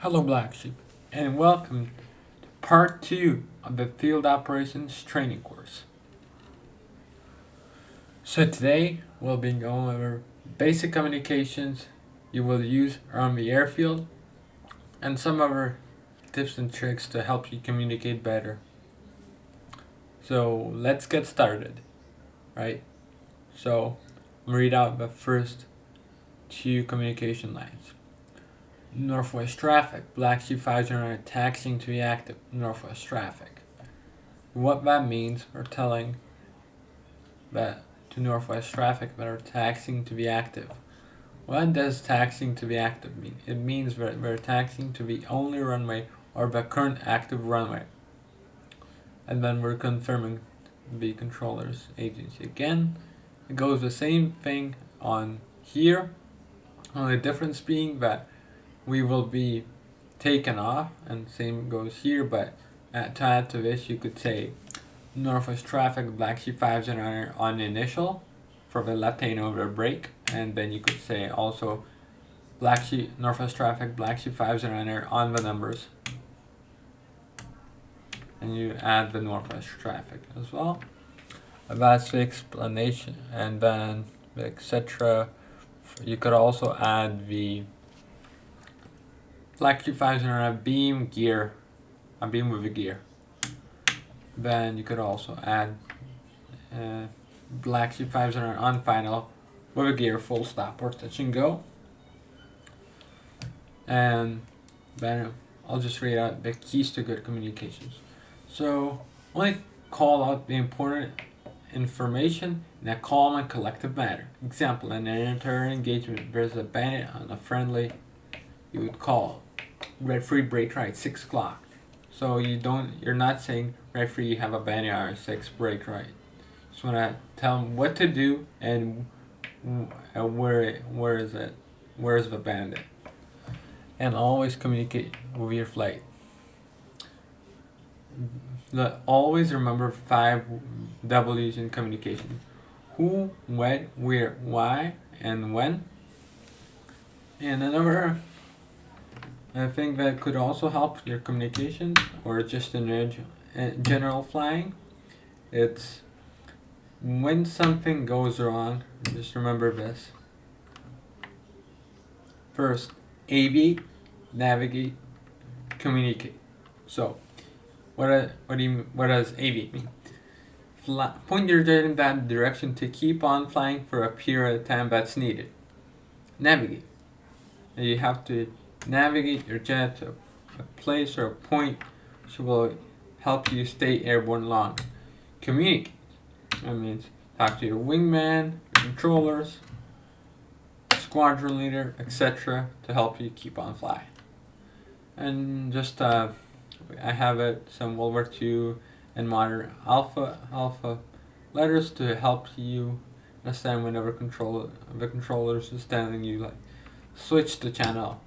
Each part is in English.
Hello Blacksheep, and welcome to part 2 of the Field Operations Training course. So today we'll be going over basic communications you will use around the airfield and some other tips and tricks to help you communicate better. So let's get started, right? So I'm gonna read out the first 2 communication lines. Northwest traffic, Blacksheep 509 taxiing to be active, Northwest traffic. What that means, we're telling that to Northwest traffic that are taxiing to be active. What does taxiing to be active mean? It means that we're taxiing to the only runway or the current active runway. And then we're confirming the controller's agency. Again, it goes the same thing on here, only difference being that we will be taken off, and same goes here, but to add to this, you could say Northwest traffic, Blacksheep 509 on initial for the left-hand over brake, and then you could say also Northwest traffic, Blacksheep 509 on the numbers, and you add the Northwest traffic as well. That's the explanation, and then etc. You could also add the Blacksheep 509 beam gear, a beam with a gear. Then you could also add Blacksheep 509 on final with a gear, full stop or touch and go. And then I'll just read out the keys to good communications. So only call out the important information in a calm and collective manner. Example, in an inter engagement, there's a bandit on a friendly, you would call red free brake right 6 o'clock. So you're not saying red free, you have a bandit on 6 brake right. Just want to tell them what to do and where is it, where's the bandit, and always communicate with your flight. Always remember 5 W's in communication: who, when, where, why, and when. And another I think that could also help your communication or just in general flying. It's when something goes wrong, just remember this. First, aviate, navigate, communicate. So, what does aviate mean? Point your jet in that direction to keep on flying for a period of time that's needed. Navigate. You have to navigate your jet to a place or a point which will help you stay airborne long. Communicate. That means talk to your wingman, your controllers, squadron leader, etc. to help you keep on flying. And just I have some World War II and modern alpha letters to help you understand whenever the controllers is telling you like switch the channel.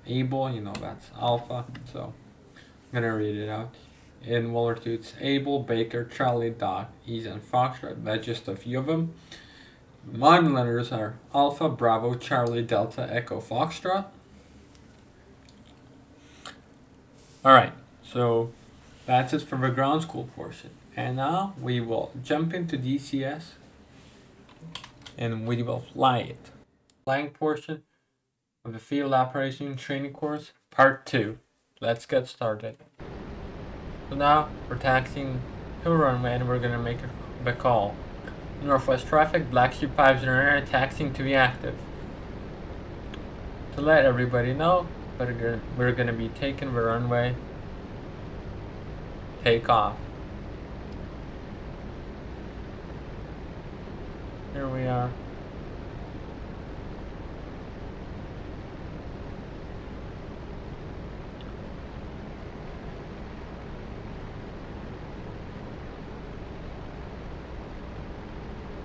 Able, that's alpha, so I'm gonna read it out. In World War II, it's Able, Baker, Charlie, Dog, Ease, and Foxtrot. That's just a few of them. Modern letters are Alpha, Bravo, Charlie, Delta, Echo, Foxtrot. Alright, so that's it for the ground school portion. And now we will jump into DCS and we will fly it. Flying portion of the Field Operations Training course, part 2. Let's get started. So now we're taxiing to a runway and we're going to make the call. Northwest traffic, Blacksheep 509 taxiing to be active. To let everybody know, we're going to be taking the runway. Take off. Here we are.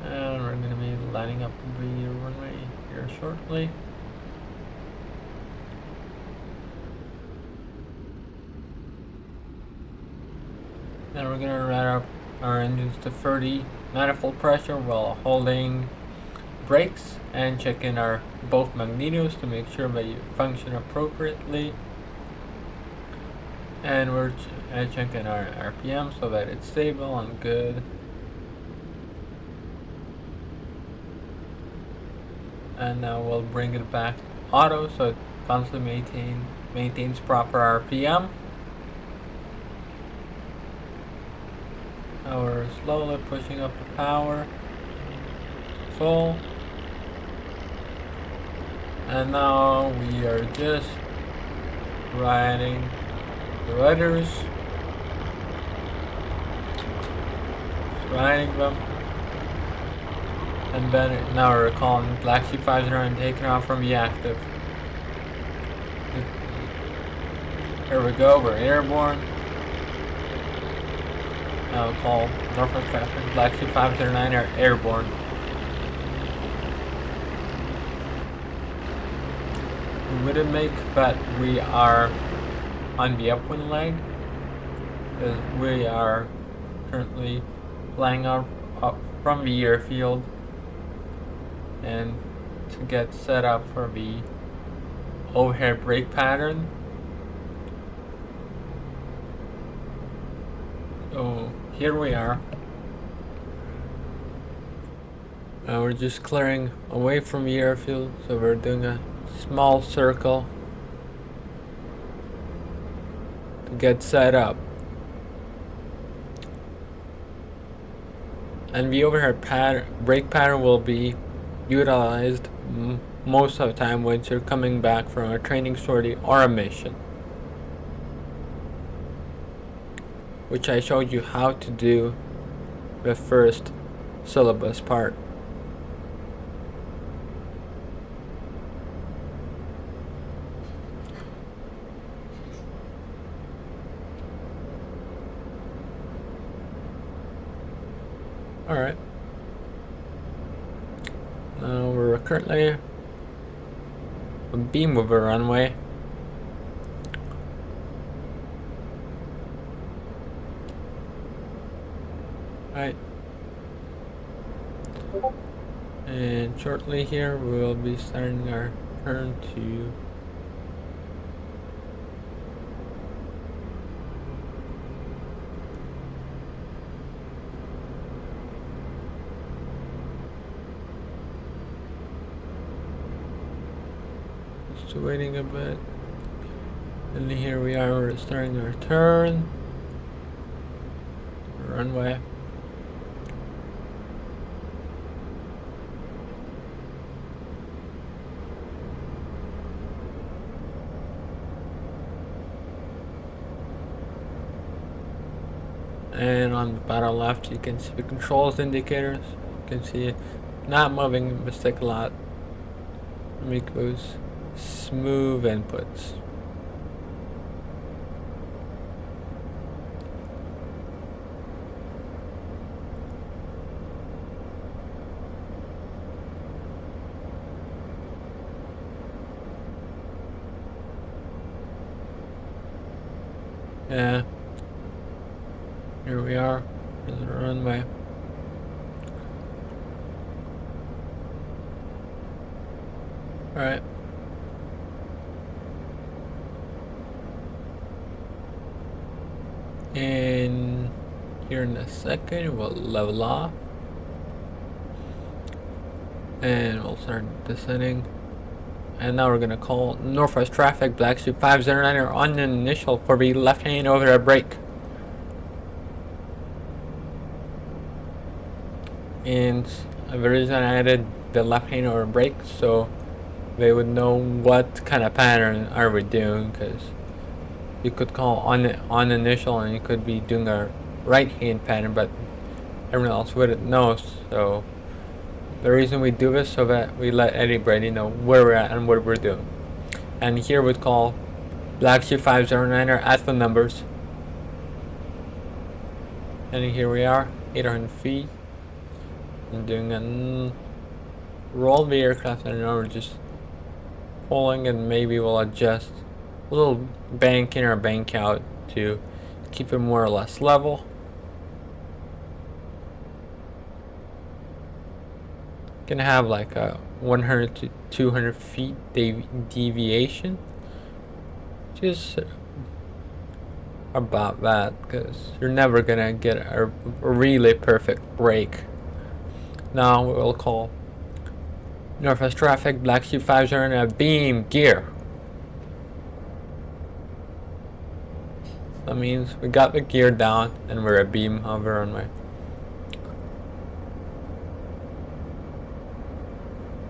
And we're going to be lining up the runway here shortly. Then we're going to rev up our engines to 30 manifold pressure while holding brakes and checking our both magnetos to make sure that you function appropriately. And we're checking our RPM so that it's stable and good. And now we'll bring it back to auto so it constantly maintains proper RPM. Now we're slowly pushing up the power full. And now we are just riding the rudders. Just riding them. And then now we're calling Blacksheep 509 taking off from the active. Here we go, we're airborne. Now we'll call Northwest Traffic Blacksheep 509 are airborne. We wouldn't make that we are on the upwind leg, because we are currently flying up from the airfield and to get set up for the overhead brake pattern. So here we are. We're just clearing away from the airfield, so we're doing a small circle to get set up. And the overhead brake pattern will be utilized most of the time when you're coming back from a training sortie or a mission, which I showed you how to do the first syllabus part. Alright. Now we're currently on beam of a runway. Right. And shortly here we will be starting our turn to waiting a bit, and here we are, we're starting our turn, runway. And on the bottom left you can see the controls indicators. You can see it not moving, mistake a lot. Make those smooth inputs. Yeah, here we are in the runway. Alright. And here in a second we'll level off and we'll start descending. And now we're gonna call Northwest Traffic Blacksheep 509 on the initial for the left hand over the brake. And the reason I added the left hand over brake so they would know what kind of pattern are we doing, because you could call on initial and you could be doing a right hand pattern, but everyone else wouldn't know. So the reason we do this so that we let anybody know where we're at and what we're doing. And here we'd call Blacksheep 509 at the numbers. And here we are, 800 feet. And doing a roll the aircraft, and now we're just pulling, and maybe we'll adjust a little bank in or bank out to keep it more or less level. Gonna have like a 100 to 200 feet deviation. Just about that, because you're never gonna get a really perfect break. Now we will call Northwest traffic, Blacksheep 50 and a beam gear. That means we got the gear down and we're a beam of the runway.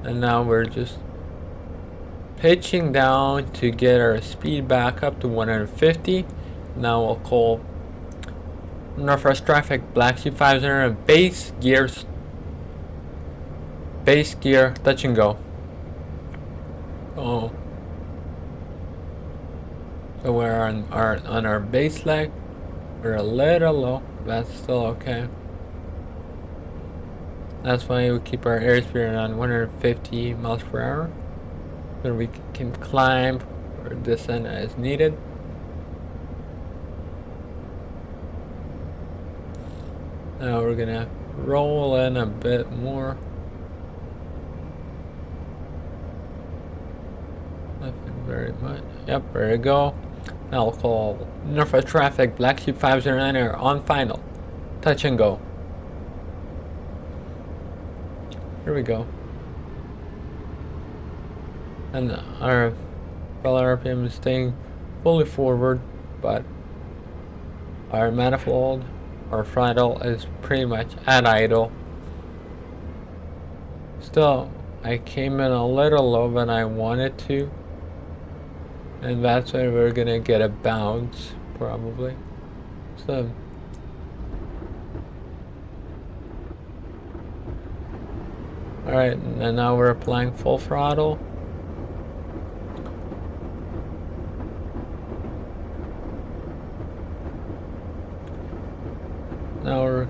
And now we're just pitching down to get our speed back up to 150. Now we'll call Northwest traffic, Blacksheep 50 base gears. Base gear, touch and go. Oh. So we're on our base leg. We're a little low. That's still okay. That's why we keep our airspeed around 150 miles per hour. So we can climb or descend as needed. Now we're gonna roll in a bit more. Nothing very much. Yep, there you go. Now I'll call Northwest traffic, Blacksheep 509 on final. Touch and go. Here we go. And our RPM is staying fully forward, but our manifold, our throttle is pretty much at idle. Still, I came in a little low than I wanted to. And that's why we're gonna get a bounce, probably. So, alright, and now we're applying full throttle. Now we're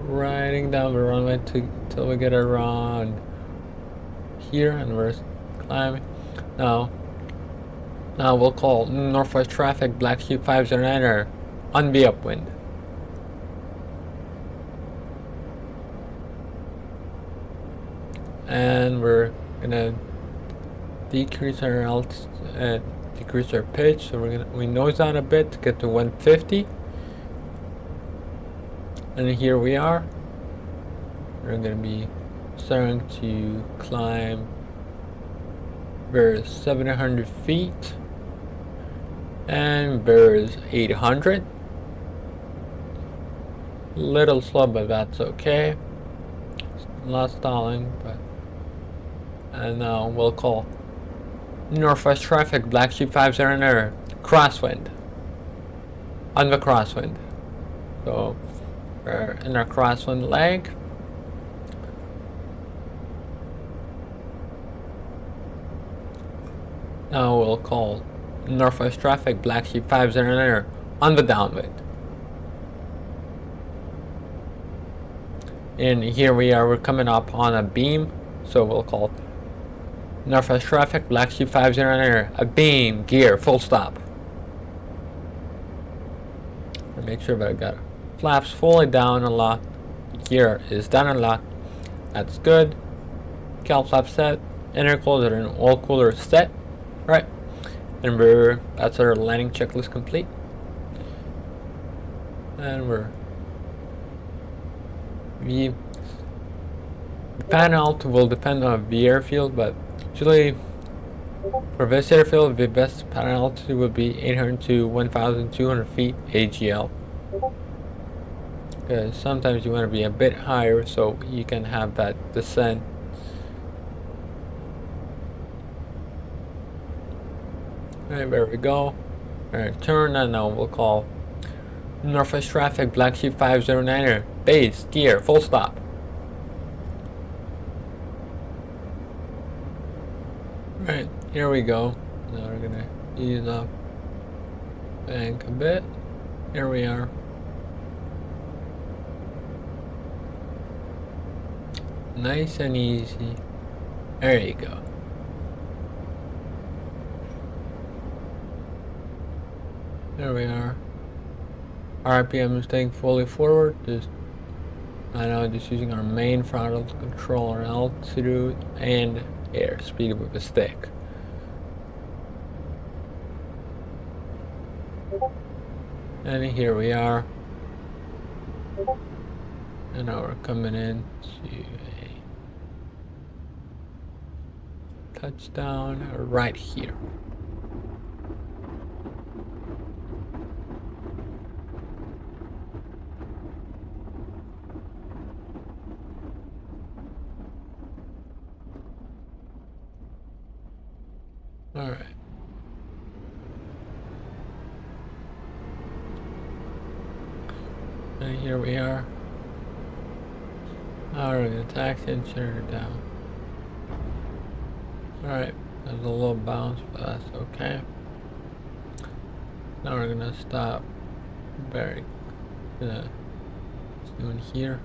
riding down the runway till we get around here, and we're climbing. Now we'll call Northwest traffic, Blacksheep 509 on the upwind. And we're gonna decrease our decrease our pitch. So we nose down a bit to get to 150. And here we are. We're gonna be starting to climb. There's 700 feet and there's 800. Little slow, but that's okay. Not stalling, but and now we'll call Northwest traffic, Blacksheep 509 crosswind on the crosswind. So we're in our crosswind leg. Now we'll call Northwest traffic, Blacksheep 509 on the downwind. And here we are, we're coming up on a beam, so we'll call Northwest traffic, Blacksheep 509 a beam, gear, full stop. And make sure that I got flaps fully down and locked, gear is down and locked, that's good. Cal flap set, intercooler and oil cooler set. Right, and that's our landing checklist complete. And the penalty will depend on the airfield, but usually for this airfield, the best penalty would be 800 to 1,200 feet AGL. Because sometimes you want to be a bit higher so you can have that descent. Alright, there we go. Alright, turn, and now we'll call Northwest traffic, Blacksheep 509 base, gear, full stop. Right, here we go. Now we're gonna ease up bank a bit. Here we are. Nice and easy. There you go. There we are. RPM is staying fully forward. Just using our main throttle to control our altitude and airspeed with the stick. And here we are. And now we're coming in to a touchdown right here. All right. And here we are. Now we're gonna taxi and turn it down. Alright, there's a little bounce, but that's okay. Now we're gonna stop very soon here.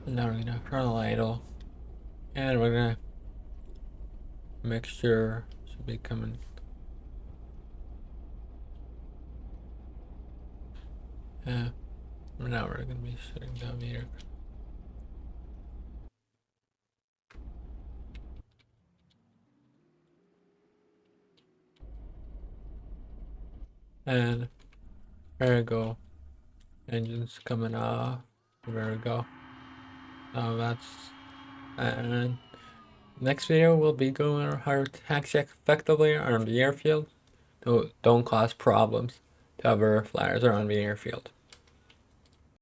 And now we're gonna throttle idle. And we're gonna make sure it should be coming. Yeah. Now we're gonna be shutting down here. And there we go. Engine's coming off. There we go. Now that's and next video we'll be going over how to taxi effectively on the airfield. Don't cause problems to other flyers around the airfield.